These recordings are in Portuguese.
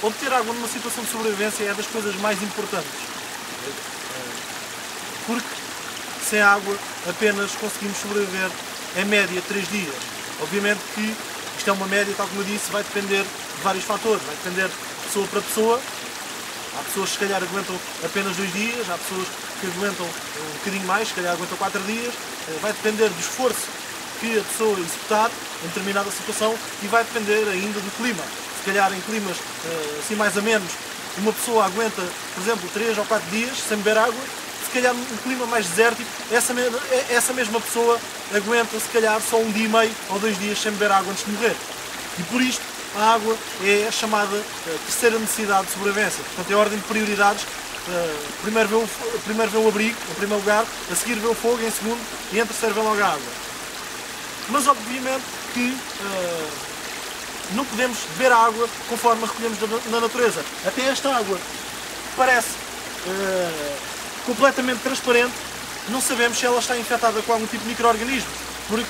obter água numa situação de sobrevivência é das coisas mais importantes. Porque sem água apenas conseguimos sobreviver em média 3 dias. Obviamente que isto é uma média, tal como eu disse, vai depender de vários fatores. Vai depender de pessoa para pessoa. Há pessoas que se calhar aguentam apenas 2 dias, há pessoas que aguentam um bocadinho mais, se calhar aguentam 4 dias. Vai depender do esforço que a pessoa executar em determinada situação e vai depender ainda do clima. Se calhar em climas assim mais a menos, uma pessoa aguenta, por exemplo, 3 ou 4 dias sem beber água. Se calhar num clima mais desértico, essa mesma pessoa aguenta se calhar só 1 dia e meio ou 2 dias sem beber água antes de morrer. E por isto a água é a chamada terceira necessidade de sobrevivência. Portanto, é a ordem de prioridades. Primeiro vê o abrigo, em primeiro lugar, a seguir vê o fogo, em segundo, e em terceiro vê logo a água. Mas obviamente que não podemos beber a água conforme a recolhemos na natureza. Até esta água parece completamente transparente, não sabemos se ela está infectada com algum tipo de micro-organismos, porque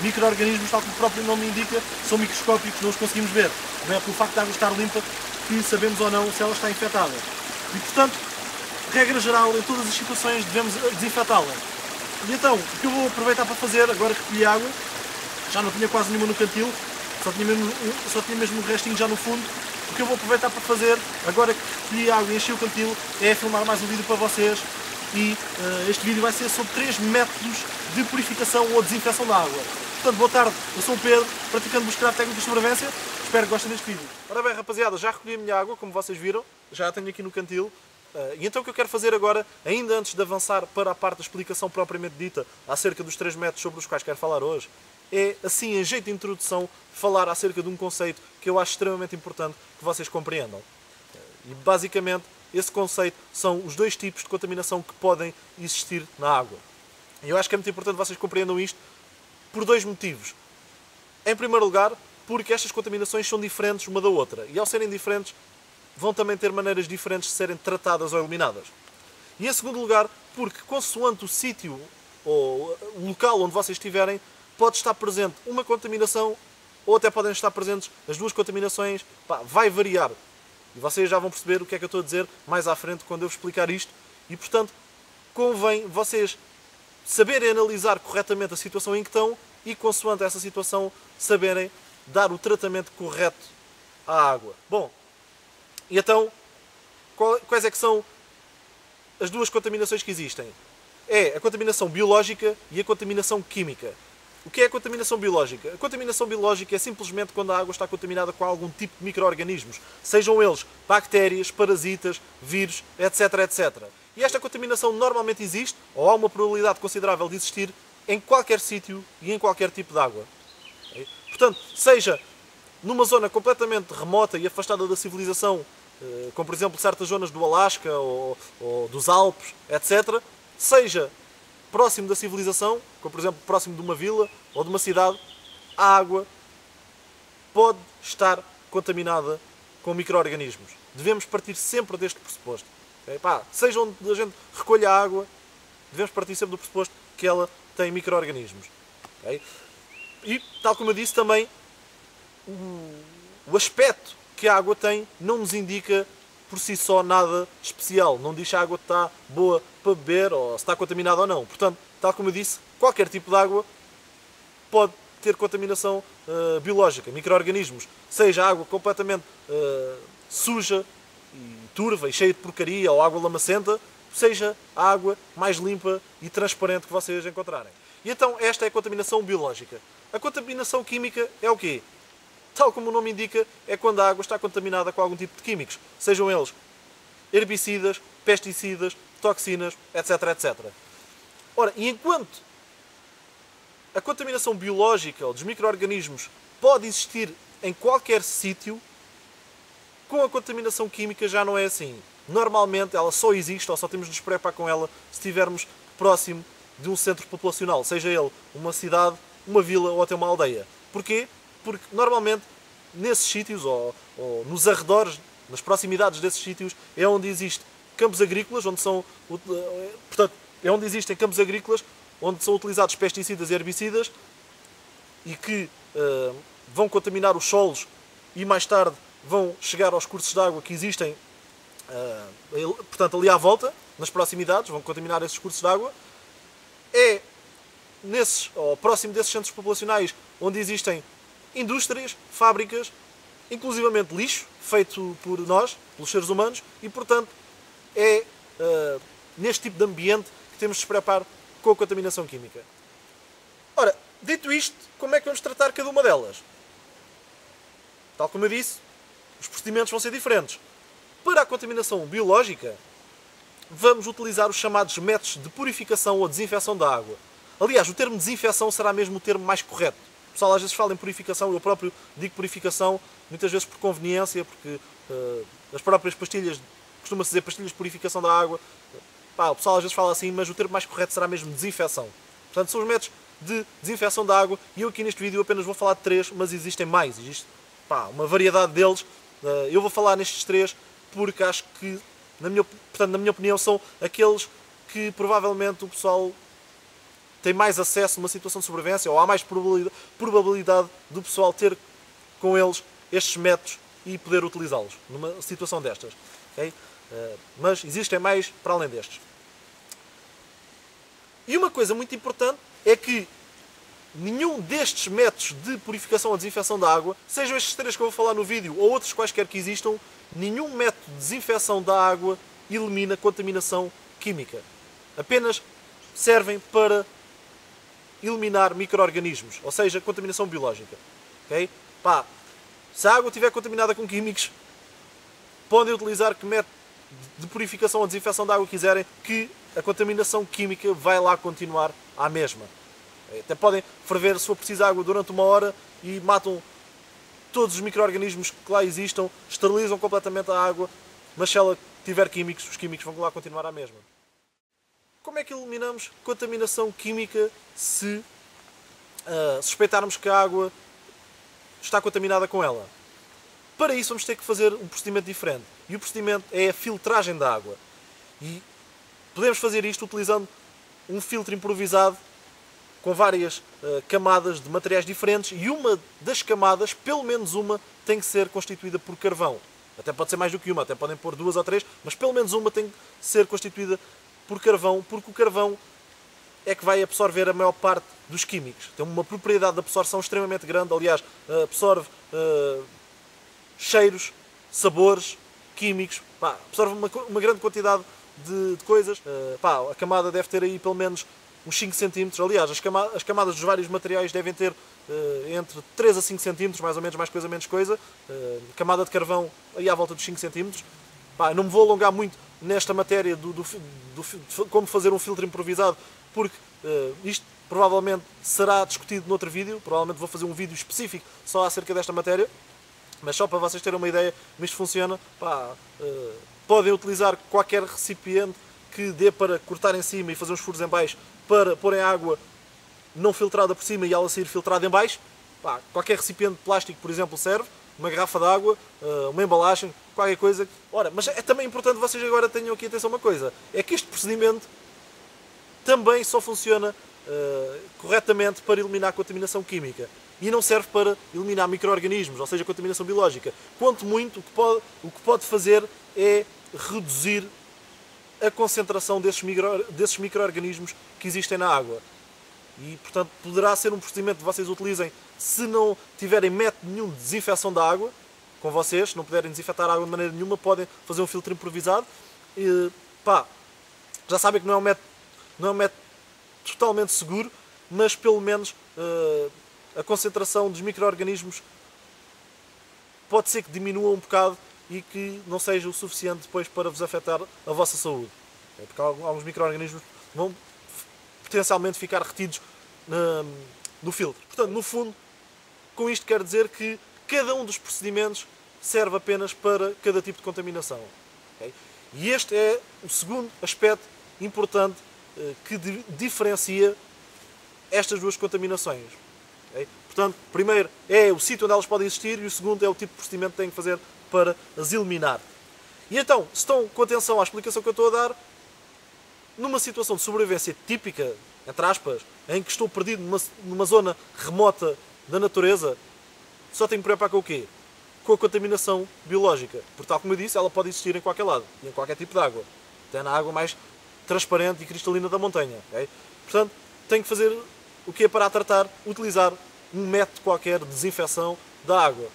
micro-organismos, tal como o próprio nome indica, são microscópicos, não os conseguimos ver. Não é pelo facto de a água estar limpa que sabemos ou não se ela está infectada. E portanto, regra geral, em todas as situações devemos desinfetá-la. E então, o que eu vou aproveitar para fazer, agora que recolhi água, já não tinha quase nenhuma no cantil, só tinha mesmo um restinho já no fundo. O que eu vou aproveitar para fazer, agora que recolhi água e enchi o cantil, é filmar mais um vídeo para vocês. E este vídeo vai ser sobre 3 métodos de purificação ou desinfecção da água. Portanto, boa tarde, eu sou o Pedro, praticando bushcraft técnico de sobrevivência. Espero que gostem deste vídeo. Ora bem, rapaziada, já recolhi a minha água, como vocês viram, já a tenho aqui no cantil. E então o que eu quero fazer agora, ainda antes de avançar para a parte da explicação propriamente dita, acerca dos 3 métodos sobre os quais quero falar hoje, é, assim, em jeito de introdução, falar acerca de um conceito que eu acho extremamente importante que vocês compreendam. E basicamente, esse conceito são os 2 tipos de contaminação que podem existir na água. E eu acho que é muito importante que vocês compreendam isto por 2 motivos. Em primeiro lugar, porque estas contaminações são diferentes uma da outra. E ao serem diferentes, vão também ter maneiras diferentes de serem tratadas ou eliminadas. E em segundo lugar, porque consoante o sítio ou o local onde vocês estiverem, pode estar presente uma contaminação ou até podem estar presentes as 2 contaminações. Vai variar. E vocês já vão perceber o que é que eu estou a dizer mais à frente quando eu vos explicar isto. E portanto, convém vocês saberem analisar corretamente a situação em que estão e, consoante essa situação, saberem dar o tratamento correto à água. Bom, e então, quais é que são as 2 contaminações que existem? É a contaminação biológica e a contaminação química. O que é a contaminação biológica? A contaminação biológica é simplesmente quando a água está contaminada com algum tipo de micro-organismos, sejam eles bactérias, parasitas, vírus, etc, etc. E esta contaminação normalmente existe, ou há uma probabilidade considerável de existir, em qualquer sítio e em qualquer tipo de água. Portanto, seja numa zona completamente remota e afastada da civilização, como por exemplo certas zonas do Alasca ou dos Alpes, etc., seja próximo da civilização, como por exemplo próximo de uma vila ou de uma cidade, a água pode estar contaminada com micro-organismos. Devemos partir sempre deste pressuposto. Seja onde a gente recolha a água, devemos partir sempre do pressuposto que ela tem micro-organismos. E, tal como eu disse também, o aspecto que a água tem não nos indica por si só nada especial. Não diz se a água está boa para beber ou se está contaminada ou não. Portanto, tal como eu disse, qualquer tipo de água pode ter contaminação biológica, micro-organismos. Seja água completamente suja e turva e cheia de porcaria ou água lamacenta, seja a água mais limpa e transparente que vocês encontrarem. E então esta é a contaminação biológica. A contaminação química é o quê? Tal como o nome indica, é quando a água está contaminada com algum tipo de químicos, sejam eles herbicidas, pesticidas, toxinas, etc, etc. Ora, e enquanto a contaminação biológica ou dos micro-organismos pode existir em qualquer sítio, com a contaminação química já não é assim. Normalmente ela só existe ou só temos de nos preocupar com ela se estivermos próximo de um centro populacional, seja ele uma cidade, uma vila ou até uma aldeia. Porquê? Porque normalmente nesses sítios ou nos arredores, nas proximidades desses sítios, é onde existem campos agrícolas, portanto, é onde existem campos agrícolas onde são utilizados pesticidas e herbicidas e que vão contaminar os solos e mais tarde vão chegar aos cursos de água que existem, portanto, ali à volta, nas proximidades, vão contaminar esses cursos de água. É ou próximo desses centros populacionais onde existem indústrias, fábricas, inclusivamente lixo, feito por nós, pelos seres humanos, e portanto é neste tipo de ambiente que temos de se preocupar com a contaminação química. Ora, dito isto, como é que vamos tratar cada uma delas? Tal como eu disse, os procedimentos vão ser diferentes. Para a contaminação biológica, vamos utilizar os chamados métodos de purificação ou desinfecção da água. Aliás, o termo desinfecção será mesmo o termo mais correto. O pessoal às vezes fala em purificação, eu próprio digo purificação, muitas vezes por conveniência, porque as próprias pastilhas, costuma-se dizer pastilhas de purificação da água, o pessoal às vezes fala assim, mas o termo mais correto será mesmo desinfecção. Portanto, são os métodos de desinfecção da água, e eu aqui neste vídeo apenas vou falar de 3, mas existem mais, existe uma variedade deles. Eu vou falar nestes 3 porque acho que, na minha opinião, são aqueles que provavelmente o pessoal tem mais acesso numa situação de sobrevivência, ou há mais probabilidade do pessoal ter com eles estes métodos e poder utilizá-los numa situação destas. Okay? Mas existem mais para além destes. E uma coisa muito importante é que nenhum destes métodos de purificação ou desinfecção da água, sejam estes 3 que eu vou falar no vídeo ou outros quaisquer que existam, nenhum método de desinfecção da água elimina contaminação química. Apenas servem para eliminar micro-organismos, ou seja, contaminação biológica. Okay? Se a água estiver contaminada com químicos, podem utilizar que método de purificação ou desinfecção da água quiserem, que a contaminação química vai lá continuar à mesma. Até podem ferver, se for preciso, água durante 1 hora e matam todos os micro-organismos que lá existam, esterilizam completamente a água, mas se ela tiver químicos, os químicos vão lá continuar à mesma. Como é que eliminamos contaminação química se suspeitarmos que a água está contaminada com ela? Para isso vamos ter que fazer um procedimento diferente. E o procedimento é a filtragem da água. E podemos fazer isto utilizando um filtro improvisado com várias camadas de materiais diferentes, e uma das camadas, pelo menos uma, tem que ser constituída por carvão. Até pode ser mais do que uma, até podem pôr 2 ou 3, mas pelo menos uma tem que ser constituída por carvão, porque o carvão é que vai absorver a maior parte dos químicos. Tem uma propriedade de absorção extremamente grande, aliás, absorve cheiros, sabores, químicos, absorve uma grande quantidade de coisas. A camada deve ter aí pelo menos uns 5 cm, aliás, as camadas dos vários materiais devem ter entre 3 a 5 cm, mais ou menos, mais coisa, menos coisa. Camada de carvão aí à volta dos 5 cm. Não me vou alongar muito nesta matéria de como fazer um filtro improvisado, porque isto provavelmente será discutido noutro vídeo, provavelmente vou fazer um vídeo específico só acerca desta matéria, mas só para vocês terem uma ideia como isto funciona, podem utilizar qualquer recipiente que dê para cortar em cima e fazer uns furos em baixo para porem água não filtrada por cima e ela sair filtrada em baixo. Qualquer recipiente de plástico, por exemplo, serve, uma garrafa de água, uma embalagem, qualquer coisa. Mas é também importante vocês agora tenham aqui atenção a uma coisa, é que este procedimento também só funciona corretamente para eliminar a contaminação química e não serve para eliminar micro-organismos, ou seja, contaminação biológica. Quanto muito, o que pode fazer é reduzir a concentração desses micro-organismos que existem na água. E, portanto, poderá ser um procedimento que vocês utilizem se não tiverem método nenhum de desinfecção da água com vocês, se não puderem desinfetar a água de maneira nenhuma, podem fazer um filtro improvisado. E, já sabem que não é um método totalmente seguro, mas pelo menos a concentração dos micro-organismos pode ser que diminua um bocado e que não seja o suficiente depois para vos afetar a vossa saúde. Porque alguns micro-organismos vão potencialmente ficar retidos no filtro. Portanto, no fundo, com isto quero dizer que cada um dos procedimentos serve apenas para cada tipo de contaminação. Okay? E este é o segundo aspecto importante que diferencia estas duas contaminações. Okay? Portanto, primeiro é o sítio onde elas podem existir e o segundo é o tipo de procedimento que têm que fazer para as eliminar. E então, se estão com atenção à explicação que eu estou a dar, numa situação de sobrevivência típica, entre aspas, em que estou perdido numa zona remota da natureza, só tenho que me preocupar com o quê? com a contaminação biológica. Porque, tal como eu disse, ela pode existir em qualquer lado e em qualquer tipo de água. Até na água mais transparente e cristalina da montanha. Okay? Portanto, tem que fazer o que é para a tratar, utilizar um método qualquer de desinfecção da água.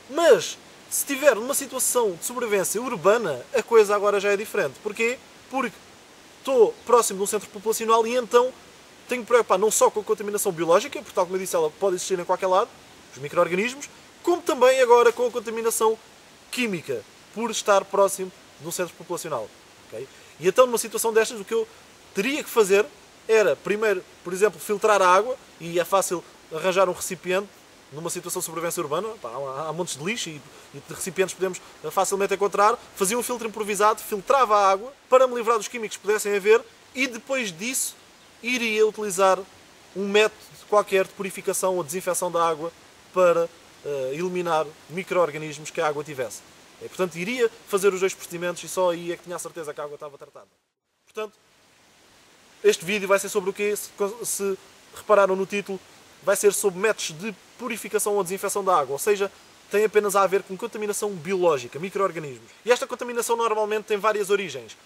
Mas, se estiver numa situação de sobrevivência urbana, a coisa agora já é diferente. Porquê? Porque estou próximo de um centro populacional e então tenho que preocupar não só com a contaminação biológica, porque, tal como eu disse, ela pode existir em qualquer lado, os micro-organismos, como também agora com a contaminação química, por estar próximo de um centro populacional. Okay? E então, numa situação destas, o que eu teria que fazer era, primeiro, por exemplo, filtrar a água, e é fácil arranjar um recipiente numa situação de sobrevivência urbana. Pá, há montes de lixo e de recipientes podemos facilmente encontrar. Fazia um filtro improvisado, filtrava a água para me livrar dos químicos que pudessem haver e depois disso iria utilizar um método qualquer de purificação ou desinfecção da água para eliminar micro-organismos que a água tivesse. E, portanto, iria fazer os dois procedimentos e só aí é que tinha a certeza que a água estava tratada. Portanto, este vídeo vai ser sobre o quê? Se repararam no título, vai ser sobre métodos de purificação ou desinfecção da água, ou seja, tem apenas a ver com contaminação biológica, micro-organismos. E esta contaminação normalmente tem várias origens.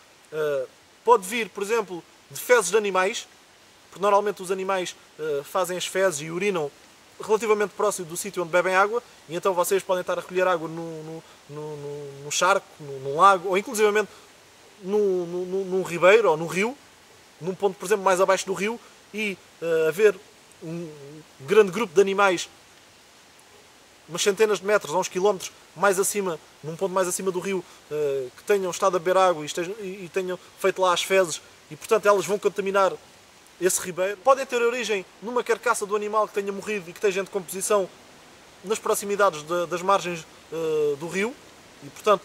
Pode vir, por exemplo, de fezes de animais, porque normalmente os animais fazem as fezes e urinam relativamente próximo do sítio onde bebem água, e então vocês podem estar a recolher água num charco, num lago, ou inclusivamente num ribeiro ou num rio, num ponto, por exemplo, mais abaixo do rio, e haver um grande grupo de animais, umas centenas de metros ou uns quilómetros mais acima, num ponto mais acima do rio, que tenham estado a beber água e tenham feito lá as fezes, e portanto elas vão contaminar esse ribeiro. Podem ter origem numa carcaça do animal que tenha morrido e que esteja em decomposição nas proximidades das margens do rio, e portanto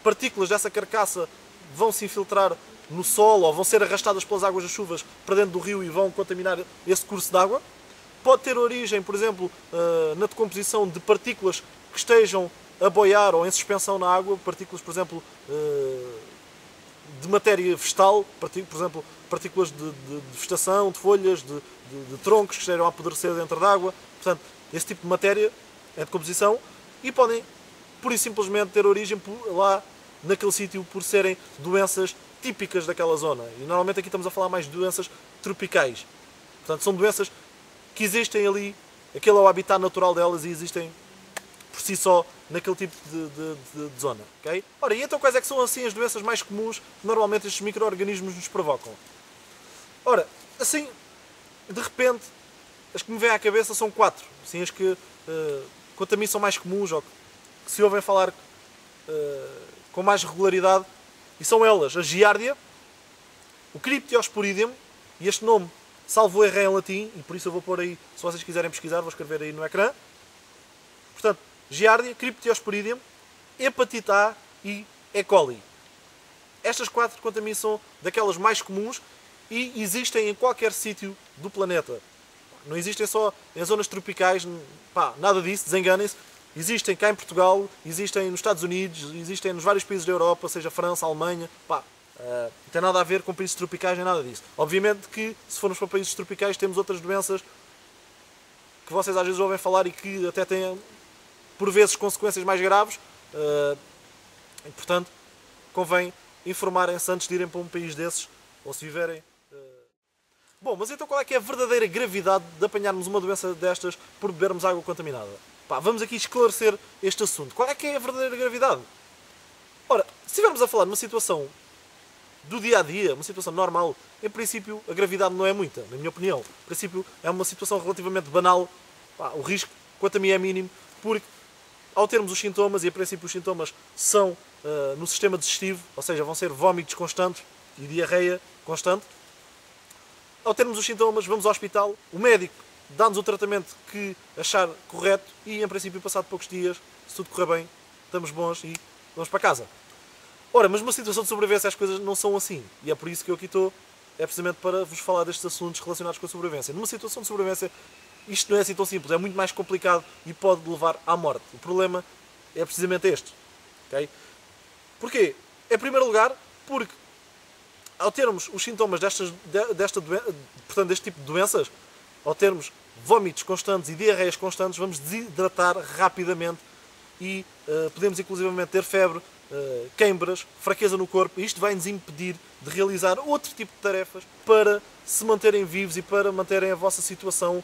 partículas dessa carcaça vão se infiltrar no solo ou vão ser arrastadas pelas águas das chuvas para dentro do rio e vão contaminar esse curso de água. Pode ter origem, por exemplo, na decomposição de partículas que estejam a boiar ou em suspensão na água, partículas, por exemplo, de matéria vegetal, por exemplo, partículas de vegetação, de folhas, de troncos que estejam a apodrecer dentro da água. Portanto, esse tipo de matéria é decomposição e podem, pura e simplesmente, ter origem lá naquele sítio por serem doenças típicas daquela zona. E normalmente aqui estamos a falar mais de doenças tropicais. Portanto, são doenças que existem ali, aquele é o habitat natural delas e existem por si só naquele tipo de zona. Okay? Ora, e então quais é que são assim as doenças mais comuns que normalmente estes micro-organismos nos provocam? Ora, assim, de repente, as que me vêm à cabeça são 4. Assim, as que, quanto a mim, são mais comuns ou que se ouvem falar com mais regularidade. E são elas a giardia, o Cryptosporidium, e este nome, salvo erro, é em latim, e por isso eu vou pôr aí, se vocês quiserem pesquisar, vou escrever aí no ecrã. Portanto, giardia, Cryptosporidium, hepatite A e E. coli. Estas 4, quanto a mim, são daquelas mais comuns e existem em qualquer sítio do planeta. Não existem só em zonas tropicais, pá, nada disso, desenganem-se. Existem cá em Portugal, existem nos Estados Unidos, existem nos vários países da Europa, seja França, Alemanha, pá, não tem nada a ver com países tropicais nem nada disso. Obviamente que, se formos para países tropicais, temos outras doenças que vocês às vezes ouvem falar e que até têm, por vezes, consequências mais graves, e, portanto, convém informarem-se antes de irem para um país desses, ou se viverem... Bom, mas então qual é que é a verdadeira gravidade de apanharmos uma doença destas por bebermos água contaminada? Pá, vamos aqui esclarecer este assunto. Qual é que é a verdadeira gravidade? Ora, se estivermos a falar numa situação do dia-a-dia, uma situação normal, em princípio a gravidade não é muita, na minha opinião. Em princípio é uma situação relativamente banal. Pá, o risco, quanto a mim, é mínimo, porque ao termos os sintomas, e a princípio os sintomas são no sistema digestivo, ou seja, vão ser vómitos constantes e diarreia constante. Ao termos os sintomas, vamos ao hospital, o médico dá-nos o tratamento que achar correto e, em princípio, passado poucos dias, se tudo correr bem, estamos bons e vamos para casa. Ora, mas numa situação de sobrevivência as coisas não são assim. E é por isso que eu aqui estou, é precisamente para vos falar destes assuntos relacionados com a sobrevivência. Numa situação de sobrevivência, isto não é assim tão simples, é muito mais complicado e pode levar à morte. O problema é precisamente este. Okay? Porquê? Em primeiro lugar, porque ao termos os sintomas portanto, deste tipo de doenças, ao termos vómitos constantes e diarreias constantes, vamos desidratar rapidamente e podemos inclusivamente ter febre, queimbras, fraqueza no corpo, e isto vai nos impedir de realizar outro tipo de tarefas para se manterem vivos e para manterem a vossa situação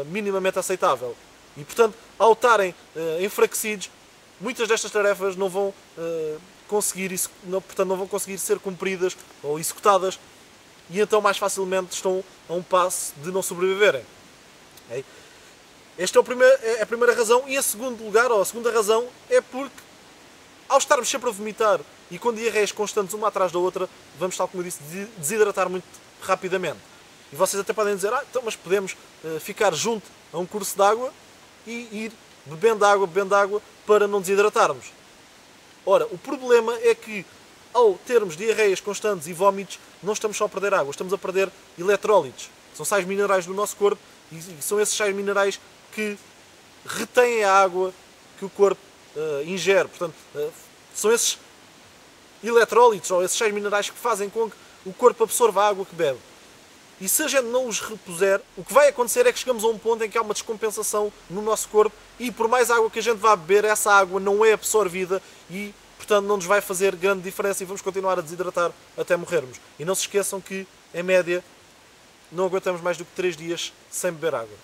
minimamente aceitável. E portanto, ao estarem enfraquecidos, muitas destas tarefas não vão conseguir ser cumpridas ou executadas, e então mais facilmente estão a um passo de não sobreviverem. Okay? Esta é a primeira razão. E a segunda razão é porque, ao estarmos sempre a vomitar e com diarreias constantes uma atrás da outra, vamos, tal como eu disse, desidratar muito rapidamente. E vocês até podem dizer, então, mas podemos ficar junto a um curso de água e ir bebendo água para não desidratarmos. Ora, o problema é que, ao termos diarreias constantes e vómitos, não estamos só a perder água, estamos a perder eletrólitos. São sais minerais do nosso corpo, e são esses sais minerais que retêm a água que o corpo ingere. Portanto, são esses eletrólitos ou esses sais minerais que fazem com que o corpo absorva a água que bebe. E se a gente não os repuser, o que vai acontecer é que chegamos a um ponto em que há uma descompensação no nosso corpo, e por mais água que a gente vá beber, essa água não é absorvida e, portanto, não nos vai fazer grande diferença, e vamos continuar a desidratar até morrermos. E não se esqueçam que, em média, não aguentamos mais do que 3 dias sem beber água.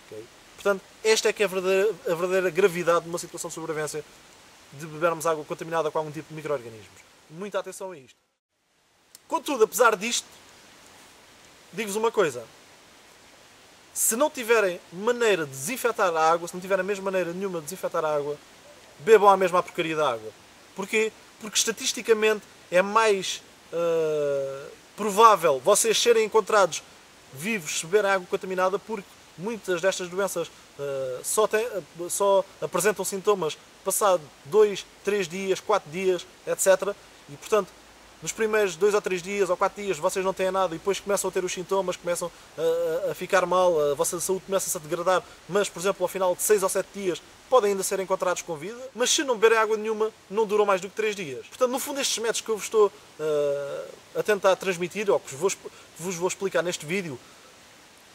Okay? Portanto, esta é que é a verdadeira gravidade de uma situação de sobrevivência, de bebermos água contaminada com algum tipo de micro-organismos. Muita atenção a isto. Contudo, apesar disto, digo-vos uma coisa: se não tiverem maneira de desinfetar a água, se não tiverem a mesma maneira nenhuma de desinfetar a água, bebam a mesma porcaria da água. Porquê? Porque estatisticamente é mais provável vocês serem encontrados vivos se beberem água contaminada, porque muitas destas doenças só apresentam sintomas passado 2, 3 dias, 4 dias, etc. E, portanto, nos primeiros 2 ou 3 dias ou 4 dias vocês não têm nada, e depois começam a ter os sintomas, começam a ficar mal, a vossa saúde começa-se a degradar, mas, por exemplo, ao final de 6 ou 7 dias podem ainda ser encontrados com vida, mas se não beberem água nenhuma, não duram mais do que 3 dias. Portanto, no fundo, estes métodos que eu vos estou a tentar transmitir, ou que vos vou explicar neste vídeo,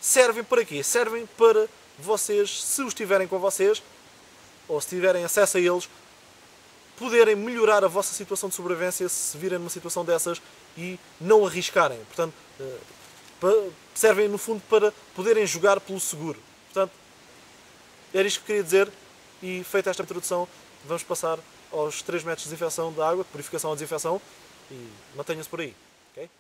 servem para quê? Servem para vocês, se os tiverem com vocês, ou se tiverem acesso a eles, poderem melhorar a vossa situação de sobrevivência se virem numa situação dessas e não arriscarem. Portanto, servem no fundo para poderem jogar pelo seguro. Portanto, era isto que queria dizer, e feita esta introdução, vamos passar aos 3 métodos de desinfecção da água, de purificação à desinfecção, e mantenham-se por aí. Okay?